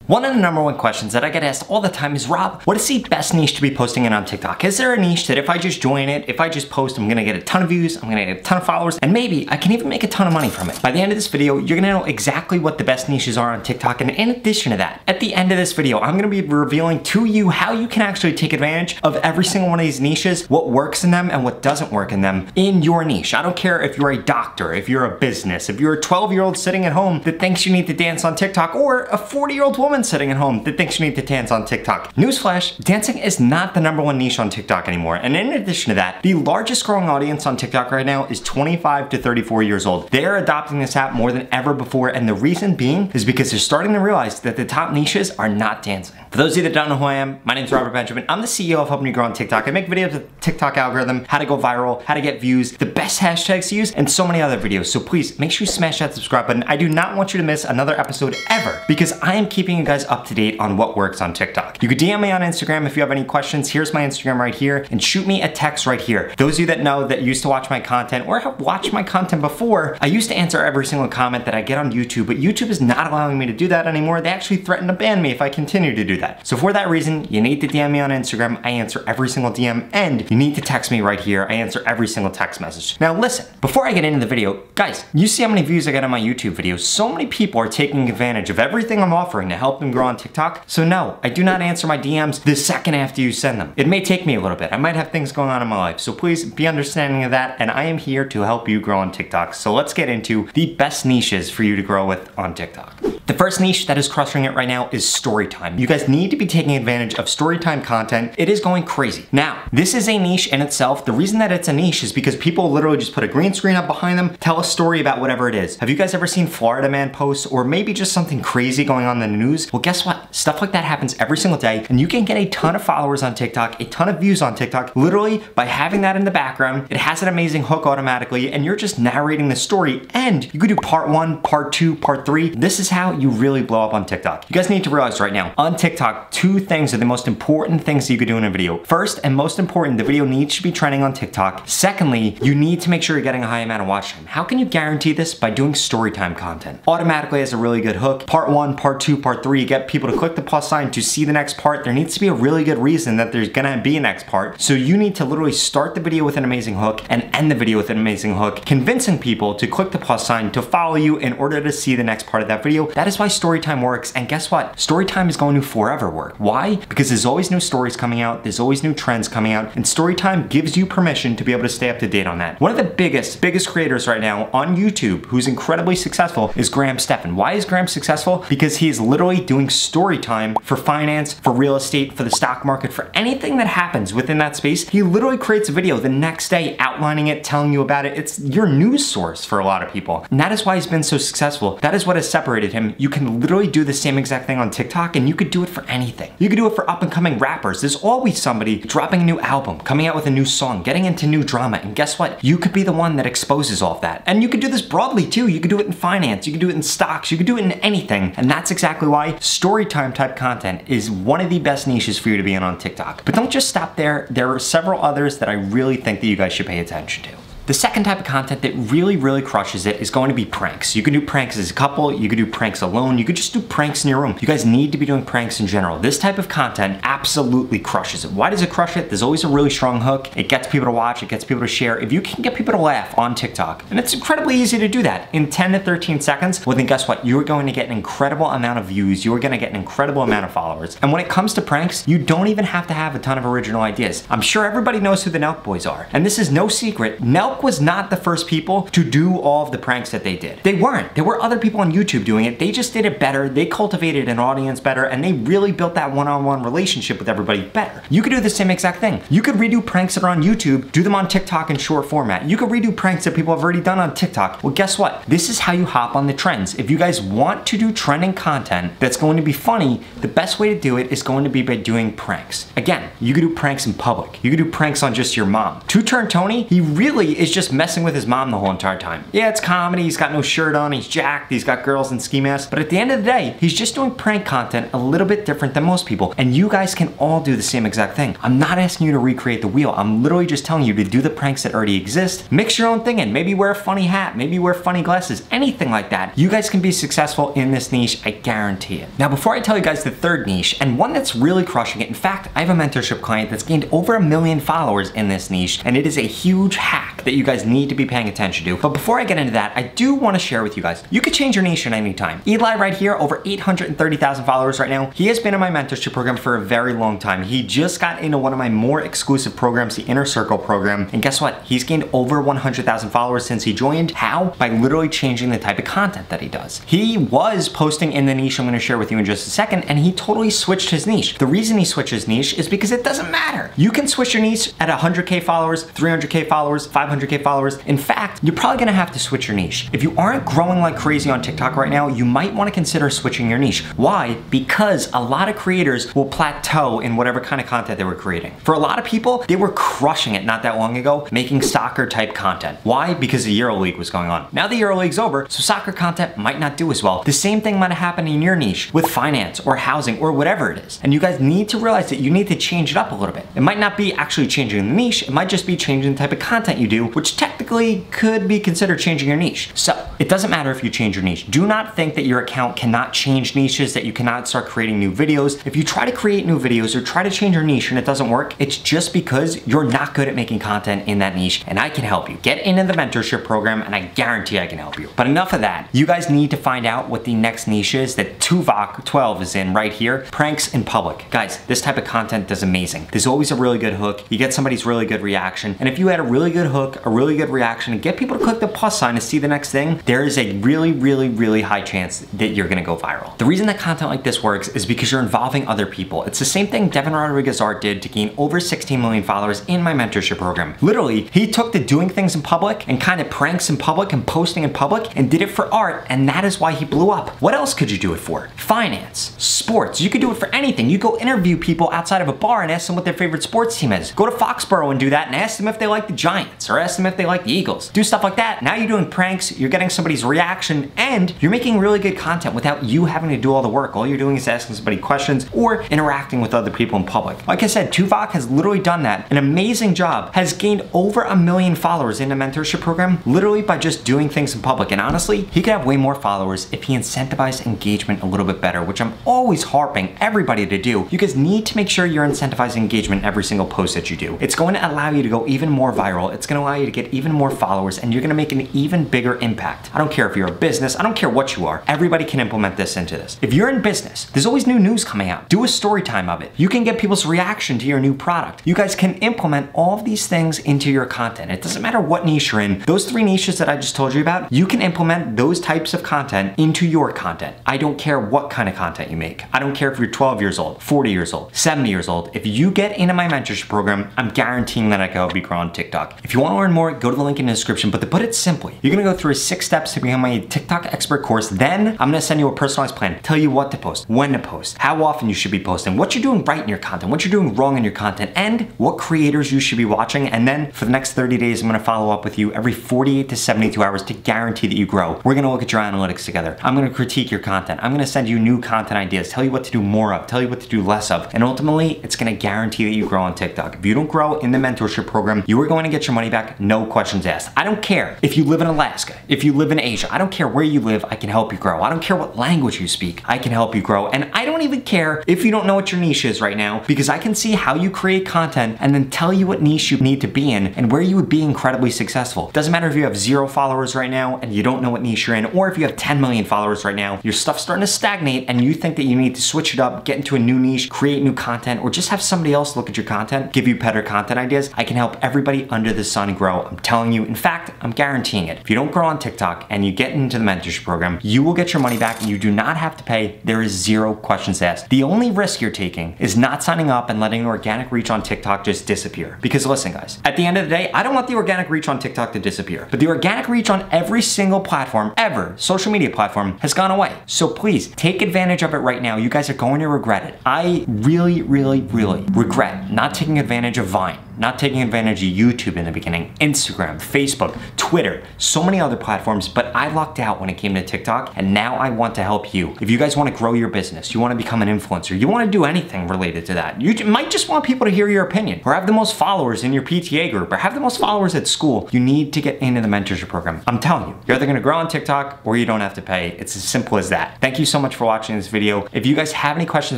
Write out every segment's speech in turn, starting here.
One of the number one questions that I get asked all the time is, Rob, what is the best niche to be posting in on TikTok? Is there a niche that if I just join it, if I just post, I'm gonna get a ton of views, I'm gonna get a ton of followers, and maybe I can even make a ton of money from it? By the end of this video, you're gonna know exactly what the best niches are on TikTok. And in addition to that, at the end of this video, I'm gonna be revealing to you how you can actually take advantage of every single one of these niches, what works in them and what doesn't work in them in your niche. I don't care if you're a doctor, if you're a business, if you're a 12-year-old sitting at home that thinks you need to dance on TikTok, or a 40-year-old woman sitting at home that thinks you need to dance on TikTok. Newsflash, dancing is not the number one niche on TikTok anymore. And in addition to that, the largest growing audience on TikTok right now is 25 to 34 years old. They're adopting this app more than ever before, and the reason being is because they're starting to realize that the top niches are not dancing. For those of you that don't know who I am, my name is Robert Benjamin. I'm the CEO of Helping You Grow on TikTok. I make videos of the TikTok algorithm, how to go viral, how to get views, the best hashtags to use, and so many other videos. So please make sure you smash that subscribe button. I do not want you to miss another episode ever, because I am keeping you guys up to date on what works on TikTok. You can DM me on Instagram if you have any questions. Here's my Instagram right here, and shoot me a text right here. Those of you that know that used to watch my content or have watched my content before, I used to answer every single comment that I get on YouTube, but YouTube is not allowing me to do that anymore. They actually threaten to ban me if I continue to do that. So for that reason, you need to DM me on Instagram. I answer every single DM, and you need to text me right here. I answer every single text message. Now listen, before I get into the video, guys, you see how many views I get on my YouTube videos. So many people are taking advantage of everything I'm offering to help them grow on TikTok. So no, I do not answer my DMs the second after you send them. It may take me a little bit. I might have things going on in my life. So please be understanding of that, and I am here to help you grow on TikTok. So let's get into the best niches for you to grow with on TikTok. The first niche that is crushing it right now is story time. You guys need to be taking advantage of story time content. It is going crazy. Now, this is a niche in itself. The reason that it's a niche is because people literally just put a green screen up behind them, tell a story about whatever it is. Have you guys ever seen Florida Man posts, or maybe just something crazy going on in the news? Well, guess what? Stuff like that happens every single day, and you can get a ton of followers on TikTok, a ton of views on TikTok, literally by having that in the background. It has an amazing hook automatically, and you're just narrating the story, and you could do part 1, part 2, part 3. This is how you really blow up on TikTok. You guys need to realize right now, on TikTok, two things are the most important things that you could do in a video. First, and most important, the video needs to be trending on TikTok. Secondly, you need to make sure you're getting a high amount of watch time. How can you guarantee this? By doing storytime content. Automatically has a really good hook. Part 1, part 2, part 3, you get people to click the plus sign to see the next part. There needs to be a really good reason that there's gonna be a next part. So you need to literally start the video with an amazing hook and end the video with an amazing hook, convincing people to click the plus sign to follow you in order to see the next part of that video. That is why storytime works, and guess what? Storytime is going to forever work. Why? Because there's always new stories coming out, there's always new trends coming out, and storytime gives you permission to be able to stay up to date on that. One of the biggest creators right now on YouTube who's incredibly successful is Graham Stephan. Why is Graham successful? Because he is literally doing storytime for finance, for real estate, for the stock market, for anything that happens within that space. He literally creates a video the next day outlining it, telling you about it. It's your news source for a lot of people. And that is why he's been so successful. That is what has separated him. You can literally do the same exact thing on TikTok, and you could do it for anything. You could do it for up and coming rappers. There's always somebody dropping a new album, coming out with a new song, getting into new drama, and guess what? You could be the one that exposes all of that. And you could do this broadly too. You could do it in finance, you could do it in stocks, you could do it in anything. And that's exactly why storytime type content is one of the best niches for you to be in on TikTok. But don't just stop there. There are several others that I really think that you guys should pay attention to. The second type of content that really crushes it is going to be pranks. You can do pranks as a couple, you can do pranks alone, you could just do pranks in your room. You guys need to be doing pranks in general. This type of content absolutely crushes it. Why does it crush it? There's always a really strong hook. It gets people to watch, it gets people to share. If you can get people to laugh on TikTok, and it's incredibly easy to do that in 10 to 13 seconds, well then guess what? You're going to get an incredible amount of views, you're gonna get an incredible amount of followers. And when it comes to pranks, you don't even have to have a ton of original ideas. I'm sure everybody knows who the Nelk Boys are. And this is no secret, Nelk was not the first people to do all of the pranks that they did. They weren't. There were other people on YouTube doing it. They just did it better. They cultivated an audience better, and they really built that one-on-one relationship with everybody better. You could do the same exact thing. You could redo pranks that are on YouTube, do them on TikTok in short format. You could redo pranks that people have already done on TikTok. Well, guess what? This is how you hop on the trends. If you guys want to do trending content that's going to be funny, the best way to do it is going to be by doing pranks. Again, you could do pranks in public. You could do pranks on just your mom. Two Turn Tony, he really is just messing with his mom the whole entire time. Yeah, it's comedy, he's got no shirt on, he's jacked, he's got girls in ski masks, but at the end of the day, he's just doing prank content a little bit different than most people, and you guys can all do the same exact thing. I'm not asking you to recreate the wheel, I'm literally just telling you to do the pranks that already exist, mix your own thing in, maybe wear a funny hat, maybe wear funny glasses, anything like that. You guys can be successful in this niche, I guarantee it. Now, before I tell you guys the third niche, and one that's really crushing it, in fact, I have a mentorship client that's gained over 1 million followers in this niche, and it is a huge hack that you guys need to be paying attention to. But before I get into that, I do want to share with you guys, you could change your niche at any time. Eli right here, over 830,000 followers right now. He has been in my mentorship program for a very long time. He just got into one of my more exclusive programs, the Inner Circle program, and guess what? He's gained over 100,000 followers since he joined. How? By literally changing the type of content that he does. He was posting in the niche I'm going to share with you in just a second, and he totally switched his niche. The reason he switched his niche is because it doesn't matter. You can switch your niche at 100K followers, 300K followers, 500K followers. In fact, you're probably going to have to switch your niche. If you aren't growing like crazy on TikTok right now, you might want to consider switching your niche. Why? Because a lot of creators will plateau in whatever kind of content they were creating. For a lot of people, they were crushing it not that long ago, making soccer type content. Why? Because the EuroLeague was going on. Now the EuroLeague's over, so soccer content might not do as well. The same thing might have happened in your niche with finance or housing or whatever it is. And you guys need to realize that you need to change it up a little bit. It might not be actually changing the niche, it might just be changing the type of content you do, which technically could be considered changing your niche. So it doesn't matter if you change your niche. Do not think that your account cannot change niches, that you cannot start creating new videos. If you try to create new videos or try to change your niche and it doesn't work, it's just because you're not good at making content in that niche, and I can help you. Get into the mentorship program and I guarantee I can help you. But enough of that. You guys need to find out what the next niche is that Tuvok12 is in right here, pranks in public. Guys, this type of content does amazing. There's always a really good hook. You get somebody's really good reaction, and if you had a really good hook, a really good reaction, and get people to click the plus sign to see the next thing, there is a really high chance that you're gonna go viral. The reason that content like this works is because you're involving other people. It's the same thing Devin Rodriguez Art did to gain over 16 million followers in my mentorship program. Literally, he took to doing things in public and kind of pranks in public and posting in public and did it for art, and that is why he blew up. What else could you do it for? Finance, sports, you could do it for anything. You go interview people outside of a bar and ask them what their favorite sports team is. Go to Foxborough and do that and ask them if they like the Giants or ask them if they like the Eagles. Do stuff like that. Now you're doing pranks, you're getting somebody's reaction, and you're making really good content without you having to do all the work. All you're doing is asking somebody questions or interacting with other people in public. Like I said, Tuvok has literally done that. An amazing job. Has gained over 1 million followers in the mentorship program literally by just doing things in public. And honestly, he could have way more followers if he incentivized engagement a little bit better, which I'm always harping everybody to do. You guys need to make sure you're incentivizing engagement every single post that you do. It's going to allow you to go even more viral. It's going to allow you to get even more followers, and you're going to make an even bigger impact. I don't care if you're a business, I don't care what you are. Everybody can implement this into this. If you're in business, there's always new news coming out. Do a story time of it. You can get people's reaction to your new product. You guys can implement all of these things into your content. It doesn't matter what niche you're in. Those 3 niches that I just told you about, you can implement those types of content into your content. I don't care what kind of content you make. I don't care if you're 12 years old, 40 years old, 70 years old. If you get into my mentorship program, I'm guaranteeing that I can help you grow on TikTok. If you want to learn more, go to the link in the description. But to put it simply, you're gonna go through 6 steps to become my TikTok expert course. Then I'm gonna send you a personalized plan, tell you what to post, when to post, how often you should be posting, what you're doing right in your content, what you're doing wrong in your content, and what creators you should be watching. And then for the next 30 days, I'm gonna follow up with you every 48 to 72 hours to guarantee that you grow. We're gonna look at your analytics together. I'm gonna critique your content. I'm gonna send you new content ideas, tell you what to do more of, tell you what to do less of. And ultimately, it's gonna guarantee that you grow on TikTok. If you don't grow in the mentorship program, you are going to get your money back, no questions asked. I don't care if you live in Alaska, if you live in Asia, I don't care where you live, I can help you grow. I don't care what language you speak, I can help you grow. And I don't even care if you don't know what your niche is right now, because I can see how you create content and then tell you what niche you need to be in and where you would be incredibly successful. It doesn't matter if you have 0 followers right now and you don't know what niche you're in, or if you have 10 million followers right now, your stuff's starting to stagnate and you think that you need to switch it up, get into a new niche, create new content, or just have somebody else look at your content, give you better content ideas. I can help everybody under the sun grow. I'm telling you, in fact, I'm guaranteeing it. If you don't grow on TikTok and you get into the mentorship program, you will get your money back and you do not have to pay. There is 0 questions asked. The only risk you're taking is not signing up and letting organic reach on TikTok just disappear. Because listen guys, at the end of the day, I don't want the organic reach on TikTok to disappear, but the organic reach on every single platform ever, social media platform, has gone away. So please take advantage of it right now. You guys are going to regret it. I really regret not taking advantage of Vine. not taking advantage of YouTube in the beginning, Instagram, Facebook, Twitter, so many other platforms, but I lucked out when it came to TikTok, and now I want to help you. If you guys want to grow your business, you want to become an influencer, you want to do anything related to that, you might just want people to hear your opinion, or have the most followers in your PTA group, or have the most followers at school, you need to get into the mentorship program. I'm telling you, you're either gonna grow on TikTok or you don't have to pay. It's as simple as that. Thank you so much for watching this video. If you guys have any questions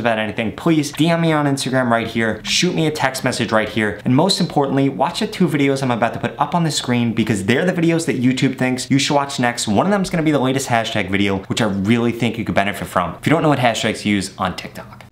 about anything, please DM me on Instagram right here, shoot me a text message right here, and most importantly, watch the 2 videos I'm about to put up on the screen because they're the videos that YouTube thinks you should watch next. One of them is gonna be the latest hashtag video, which I really think you could benefit from if you don't know what hashtags to use on TikTok.